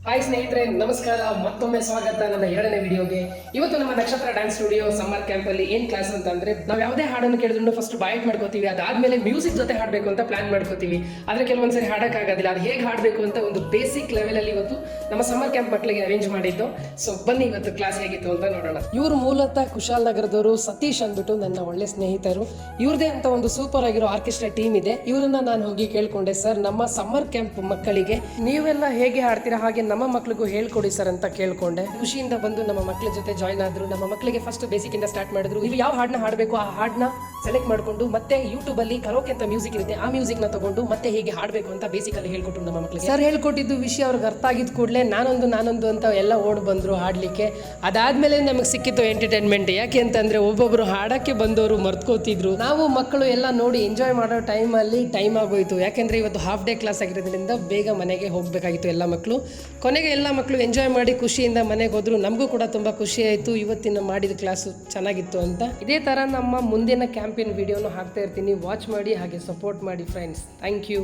Hi ಸ್ನೇಹಿತರೆ, ನಮಸ್ಕಾರ. ಮತ್ತೊಮ್ಮೆ ಸ್ವಾಗತ ನನ್ನ ಎರಡನೇ ವಿಡಿಯೋಗೆ. ಇವತ್ತು ನಮ್ಮ ನಕ್ಷತ್ರ ಡ್ಯಾನ್ಸ್ ಸ್ಟುಡಿಯೋ ಸಮ್ಮರ್ ಕ್ಯಾಂಪಲ್ಲಿ ಏನು ಕ್ಲಾಸ್ ಅಂತಂದರೆ, ನಾವು ಯಾವುದೇ ಹಾಡನ್ನು ಕೇಳಿದ್ರು ಫಸ್ಟ್ ಬಾಯ್ಟ್ ಮಾಡ್ಕೋತೀವಿ. ಅದಾದಮೇಲೆ ಮ್ಯೂಸಿಕ್ ಜೊತೆ ಹಾಡಬೇಕು ಅಂತ ಪ್ಲಾನ್ ಮಾಡ್ಕೋತೀವಿ. ಆದರೆ ಕೆಲವೊಂದ್ಸರಿ ಹಾಡೋಕ್ಕಾಗೋದಿಲ್ಲ. ಅದು ಹೇಗೆ ಹಾಡಬೇಕು ಅಂತ ಒಂದು ಬೇಸಿಕ್ ಲೆವೆಲಲ್ಲಿ ಇವತ್ತು ನಮ್ಮ ಸಮ್ಮರ್ ಕ್ಯಾಂಪ್ ಮಕ್ಕಳಿಗೆ ಅರೇಂಜ್ ಮಾಡಿದ್ದು. ಸೊ ಬನ್ನಿ ಇವತ್ತು ಕ್ಲಾಸ್ ಹೇಗಿತ್ತು ಅಂತ ನೋಡೋಣ. ಇವರು ಮೂಲತಃ ಕುಶಾಲನಗರದವರು. ಸತೀಶ್ ಅಂದ್ಬಿಟ್ಟು ನನ್ನ ಒಳ್ಳೆ ಸ್ನೇಹಿತರು. ಇವ್ರದೇ ಅಂತ ಒಂದು ಸೂಪರ್ ಆಗಿರೋ ಆರ್ಕೆಸ್ಟ್ರಾ ಟೀಮ್ ಇದೆ. ಇವರನ್ನ ನಾನು ಹೋಗಿ ಕೇಳ್ಕೊಂಡೆ, ಸರ್ ನಮ್ಮ ಸಮ್ಮರ್ ಕ್ಯಾಂಪ್ ಮಕ್ಕಳಿಗೆ ನೀವೆಲ್ಲ ಹೇಗೆ ಹಾಡ್ತೀರಾ ಹಾಗೆ ನಮ್ಮ ಮಕ್ಕಳಿಗೂ ಹೇಳ್ಕೊಡಿ ಸರ್ ಅಂತ ಕೇಳ್ಕೊಂಡೆ. ಖುಷಿಯಿಂದ ಬಂದು ನಮ್ಮ ಮಕ್ಕಳ ಜೊತೆ ಜಾಯ್ನ್ ಆದ್ರು. ನಮ್ಮ ಮಕ್ಕಳಿಗೆ ಫಸ್ಟ್ ಬೇಸಿಕ್ ಇಂದ ಸ್ಟಾರ್ಟ್ ಮಾಡಿದ್ರು. ನೀವು ಯಾವ ಹಾಡನ್ನ ಹಾಡಬೇಕು ಆ ಹಾಡನ್ನ ಸೆಲೆಕ್ಟ್ ಮಾಡಿಕೊಂಡು ಮತ್ತೆ ಯೂಟ್ಯೂಬ್ ಅಲ್ಲಿ ಕರೋಕೆ ಅಂತ ಮ್ಯೂಸಿಕ್ ಇರುತ್ತೆ, ಆ ಮ್ಯೂಸಿಕ್ ನ ತಗೊಂಡು ಮತ್ತೆ ಹೇಗೆ ಹಾಡಬೇಕು ಅಂತ ಬೇಸಿಕ್ ಅಲ್ಲಿ ಹೇಳ್ಕೊಟ್ರು ನಮ್ಮ ಮಕ್ಕಳಿಗೆ. ಸರ್ ಹೇಳ್ಕೊಟ್ಟಿದ್ದು ವಿಷಯ ಅವ್ರಿಗೆ ಅರ್ಥ ಆಗಿದ್ ಕೂಡಲೇ ನಾನೊಂದು ಅಂತ ಎಲ್ಲ ಓಡ್ ಬಂದ್ರು ಹಾಡ್ಲಿಕ್ಕೆ. ಅದಾದ್ಮೇಲೆ ನಮಗೆ ಸಿಕ್ಕಿತ್ತು ಎಂಟರ್ಟೈನ್ಮೆಂಟ್. ಯಾಕೆ ಅಂತಂದ್ರೆ ಒಬ್ಬೊಬ್ರು ಹಾಡಕ್ಕೆ ಬಂದವರು ಮರ್ತ್ಕೋತಿದ್ರು. ನಾವು ಮಕ್ಕಳು ಎಲ್ಲ ನೋಡಿ ಎಂಜಾಯ್ ಮಾಡೋ ಟೈಮಲ್ಲಿ ಟೈಮ್ ಆಗೋಯ್ತು. ಯಾಕೆಂದ್ರೆ ಇವತ್ತು ಹಾಫ್ ಡೇ ಕ್ಲಾಸ್ ಆಗಿರೋದ್ರಿಂದ ಬೇಗ ಮನೆಗೆ ಹೋಗಬೇಕಾಗಿತ್ತು ಎಲ್ಲ ಮಕ್ಕಳು. ಕೊನೆಗೆ ಎಲ್ಲ ಮಕ್ಕಳು ಎಂಜಾಯ್ ಮಾಡಿ ಖುಷಿಯಿಂದ ಮನೆಗೆ ಹೋದ್ರು. ನಮಗೂ ಕೂಡ ತುಂಬ ಖುಷಿ ಆಯಿತು ಇವತ್ತಿನ ಮಾಡಿದ ಕ್ಲಾಸು ಚೆನ್ನಾಗಿತ್ತು ಅಂತ. ಇದೇ ಥರ ನಮ್ಮ ಮುಂದಿನ ಕ್ಯಾಂಪಿನ ವಿಡಿಯೋನು ಹಾಕ್ತಾ ಇರ್ತೀನಿ. ವಾಚ್ ಮಾಡಿ ಹಾಗೆ ಸಪೋರ್ಟ್ ಮಾಡಿ ಫ್ರೆಂಡ್ಸ್. Thank you.